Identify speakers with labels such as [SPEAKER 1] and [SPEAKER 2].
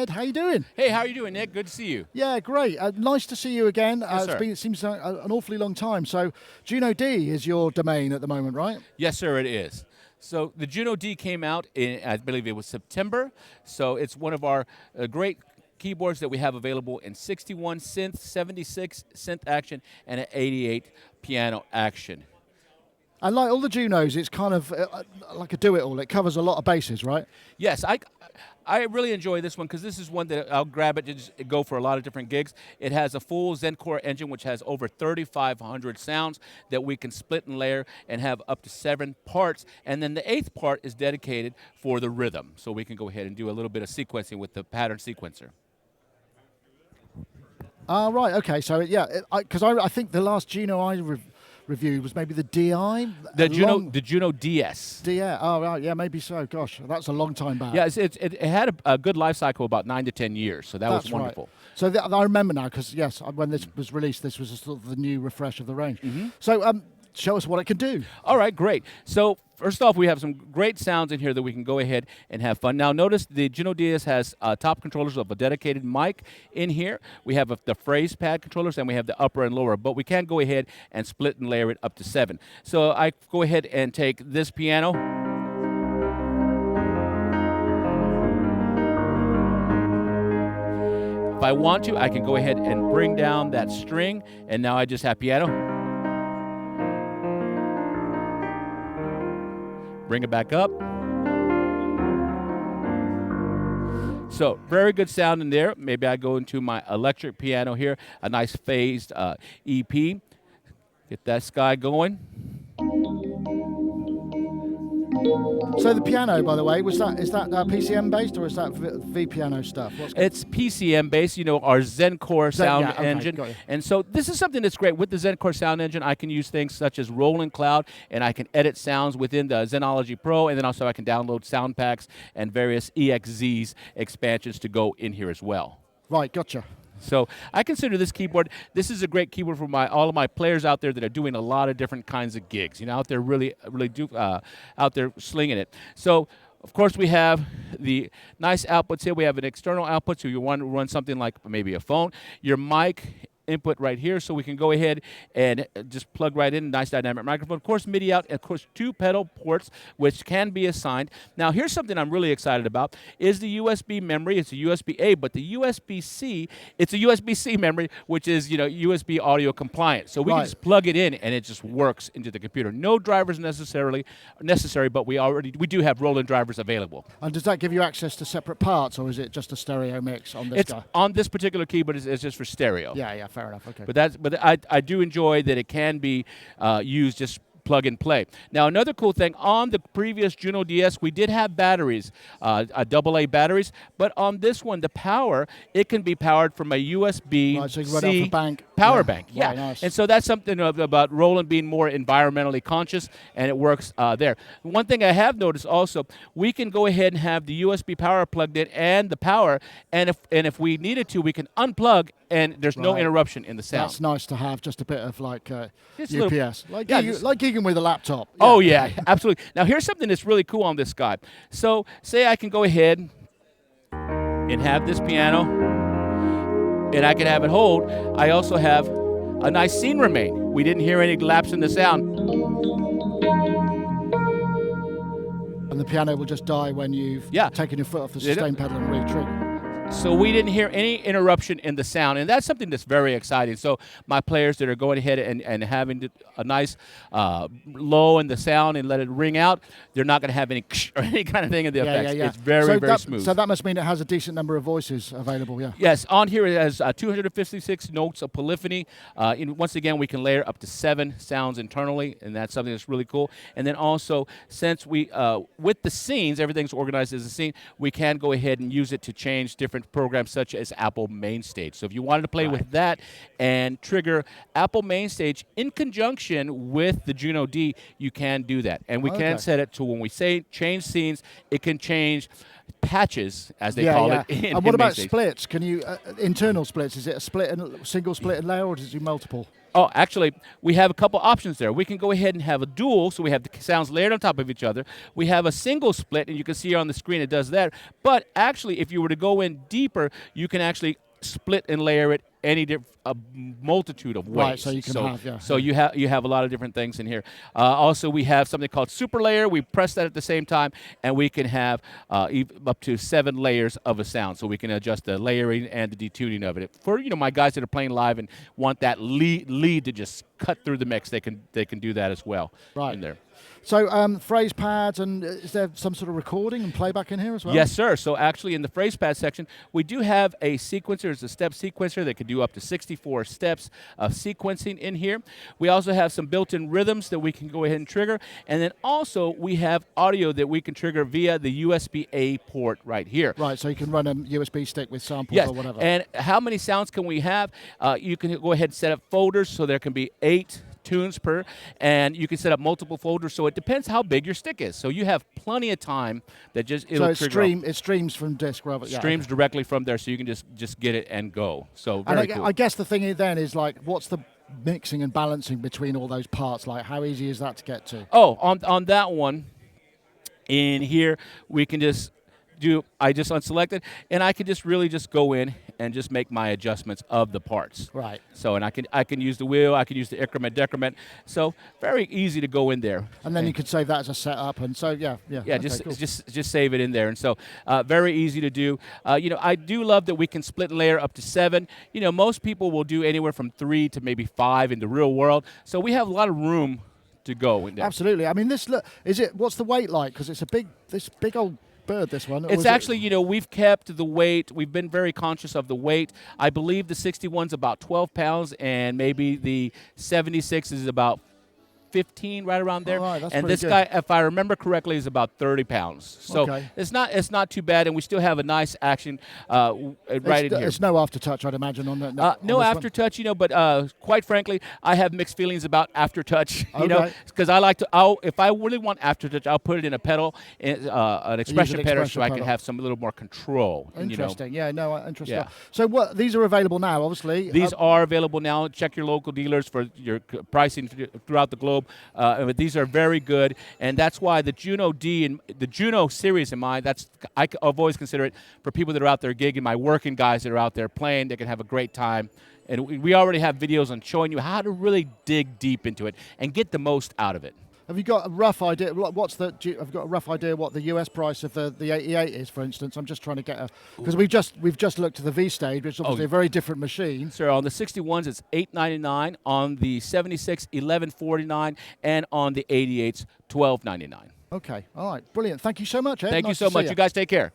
[SPEAKER 1] Ed. How you doing?
[SPEAKER 2] Hey, how are you doing, Nick? Good to see you.
[SPEAKER 1] Yeah, great. Nice to see you again.
[SPEAKER 2] Yes, sir.
[SPEAKER 1] It seems like an awfully long time. So Juno-D is your domain at the moment, right?
[SPEAKER 2] Yes, sir, it is. So the Juno-D came out in, I believe it was September. So it's one of our great keyboards that we have available in 61 synth, 76 synth action, and an 88 piano action.
[SPEAKER 1] And like all the Junos, it's kind of like a do-it-all. It covers a lot of bases, right?
[SPEAKER 2] Yes, I really enjoy this one because this is one that I'll grab it to just go for a lot of different gigs. It has a full ZEN-Core engine, which has over 3,500 sounds that we can split and layer and have up to 7 parts. And then the 8th part is dedicated for the rhythm. So we can go ahead and do a little bit of sequencing with the pattern sequencer.
[SPEAKER 1] Right, okay. So, yeah, because I think the last Juno I reviewed was maybe the DI?
[SPEAKER 2] The Juno DS.
[SPEAKER 1] Yeah, oh, right, yeah, maybe so. Gosh, that's a long time back.
[SPEAKER 2] Yeah, it had a good life cycle, about 9 to 10 years, so that's was wonderful.
[SPEAKER 1] Right. So I remember now, because, yes, when this was released, this was sort of the new refresh of the range.
[SPEAKER 2] Mm-hmm.
[SPEAKER 1] So show us what it can do.
[SPEAKER 2] All right, great. So first off, we have some great sounds in here that we can go ahead and have fun. Now, notice the Juno DS has top controllers of a dedicated mic in here. We have the phrase pad controllers, and we have the upper and lower, but we can go ahead and split and layer it up to 7. So I go ahead and take this piano. If I want to, I can go ahead and bring down that string, and now I just have piano. Bring it back up. So very good sound in there. Maybe I go into my electric piano here, a nice phased EP. Get that sky going.
[SPEAKER 1] So the piano, by the way, is that PCM-based or is that V-piano stuff?
[SPEAKER 2] It's PCM-based, our ZEN-Core sound engine. And so this is something that's great. With the ZEN-Core sound engine, I can use things such as Roland Cloud, and I can edit sounds within the ZENOLOGY Pro, and then also I can download sound packs and various EXZs expansions to go in here as well.
[SPEAKER 1] Right, gotcha.
[SPEAKER 2] So I consider this keyboard, this is a great keyboard for all of my players out there that are doing a lot of different kinds of gigs, out there really out there slinging it. So, of course, we have the nice outputs here. We have an external output, so you want to run something like maybe a phone. Your mic input right here, so we can go ahead and just plug right in, nice dynamic microphone. Of course, MIDI out, and of course, 2 pedal ports, which can be assigned. Now, here's something I'm really excited about, is the USB memory. It's a USB-A, but the USB-C, it's a USB-C memory, which is, USB audio compliant. So we can just plug it in, and it just works into the computer. No drivers necessary, but we do have Roland drivers available.
[SPEAKER 1] And does that give you access to separate parts, or is it just a stereo mix on this guy?
[SPEAKER 2] On this particular keyboard, it's just for stereo.
[SPEAKER 1] Yeah, fair enough. Okay.
[SPEAKER 2] But I do enjoy that it can be used just plug and play. Now, another cool thing, on the previous Juno DS, we did have batteries, AA batteries, but on this one, the power, it can be powered from a USB-C power bank. Yeah, right, nice. And so that's something about Roland being more environmentally conscious, and it works there. One thing I have noticed also, we can go ahead and have the USB power plugged in and the power, and if we needed to, we can unplug, and there's no interruption in the sound.
[SPEAKER 1] That's nice to have, just a bit of like
[SPEAKER 2] UPS.
[SPEAKER 1] Like gigging with a laptop. Yeah.
[SPEAKER 2] Oh, yeah, absolutely. Now, here's something that's really cool on this guy. So, say I can go ahead and have this piano, and I can have it hold. I also have a nice scene remain. We didn't hear any lapse in the sound.
[SPEAKER 1] And the piano will just die when you've taken your foot off the sustain pedal and re-trigger.
[SPEAKER 2] So we didn't hear any interruption in the sound, and that's something that's very exciting. So my players that are going ahead and having a nice low in the sound and let it ring out, they're not going to have any or any kind of thing in the effects. It's very smooth.
[SPEAKER 1] So that must mean it has a decent number of voices available, yeah?
[SPEAKER 2] Yes, on here it has 256 notes of polyphony. Once again, we can layer up to 7 sounds internally, and that's something that's really cool. And then also, since we, with the scenes, everything's organized as a scene, we can go ahead and use it to change different programs such as Apple MainStage. So if you wanted to play with that and trigger Apple MainStage in conjunction with the Juno-D, you can do that. And we can set it to when we say change scenes, it can change patches, as they call it.
[SPEAKER 1] And what about splits? Can you internal splits? Is it a single split and layer, or does it do multiple?
[SPEAKER 2] Oh, actually, we have a couple options there. We can go ahead and have a dual, so we have the sounds layered on top of each other. We have a single split, and you can see here on the screen it does that. But actually, if you were to go in deeper, you can actually split and layer it a multitude of ways.
[SPEAKER 1] Right, so you can have, yeah.
[SPEAKER 2] So you have a lot of different things in here. Also, we have something called super layer. We press that at the same time, and we can have up to 7 layers of a sound. So we can adjust the layering and the detuning of it. For my guys that are playing live and want that lead to just cut through the mix, they can do that as well.
[SPEAKER 1] Right.
[SPEAKER 2] In there.
[SPEAKER 1] So phrase pads, and is there some sort of recording and playback in here as well?
[SPEAKER 2] Yes, sir. So actually in the phrase pad section, we do have a sequencer. It's a step sequencer that can do up to 64 steps of sequencing in here. We also have some built-in rhythms that we can go ahead and trigger. And then also we have audio that we can trigger via the USB-A port right here.
[SPEAKER 1] Right, so you can run a USB stick with samples
[SPEAKER 2] Yes.
[SPEAKER 1] or whatever.
[SPEAKER 2] And how many sounds can we have? You can go ahead and set up folders, so there can be 8 tunes per, and you can set up multiple folders, so it depends how big your stick is. So you have plenty of time that it'll trigger.
[SPEAKER 1] It streams from disk rather. Yeah,
[SPEAKER 2] streams directly from there, so you can just get it and go. So
[SPEAKER 1] and
[SPEAKER 2] very cool.
[SPEAKER 1] I guess the thing then is like, what's the mixing and balancing between all those parts? Like, how easy is that to get to?
[SPEAKER 2] Oh, on that one, in here we can just I just unselected, and I can just really just go in and just make my adjustments of the parts.
[SPEAKER 1] Right.
[SPEAKER 2] So, and I can use the wheel, I can use the increment, decrement. So very easy to go in there.
[SPEAKER 1] And then you could save that as a setup, and so yeah.
[SPEAKER 2] Yeah,
[SPEAKER 1] okay,
[SPEAKER 2] just save it in there, and so very easy to do. I do love that we can split and layer up to 7. Most people will do anywhere from 3 to maybe 5 in the real world. So we have a lot of room to go in there.
[SPEAKER 1] Absolutely. I mean, what's the weight like? Because it's this big old bird, this one.
[SPEAKER 2] It's actually, we've kept the weight. We've been very conscious of the weight. I believe the 61's about 12 pounds, and maybe the 76 is about 15, right around there.
[SPEAKER 1] All right, that's
[SPEAKER 2] and
[SPEAKER 1] pretty
[SPEAKER 2] this
[SPEAKER 1] good.
[SPEAKER 2] guy, if I remember correctly, is about 30 pounds. So
[SPEAKER 1] Okay.
[SPEAKER 2] it's not too bad, and we still have a nice action right in here.
[SPEAKER 1] It's no aftertouch, I'd imagine, on that.
[SPEAKER 2] No aftertouch, but quite frankly, I have mixed feelings about aftertouch, because I like to. If I really want aftertouch, I'll put it in a pedal, an expression pedal, so I can have some little more control.
[SPEAKER 1] Interesting. Yeah, no, interesting.
[SPEAKER 2] Yeah.
[SPEAKER 1] So these are available now, obviously.
[SPEAKER 2] These are available now. Check your local dealers for your pricing throughout the globe. But these are very good, and that's why the Juno-D and the Juno series in mine. I've always considered it for people that are out there gigging, my working guys that are out there playing. They can have a great time, and we already have videos on showing you how to really dig deep into it and get the most out of it.
[SPEAKER 1] Have you got a rough idea? Have you got a rough idea what the US price of the 88 is, for instance? I'm just trying to get because we've just looked at the V stage, which is obviously a very different machine.
[SPEAKER 2] So on the 61s, it's $899. On the 76, $1149, and on the 88s, $1299.
[SPEAKER 1] Okay, all right, brilliant. Thank you so much, Ed.
[SPEAKER 2] Thank you
[SPEAKER 1] Nice
[SPEAKER 2] so
[SPEAKER 1] to see
[SPEAKER 2] much. You guys take care.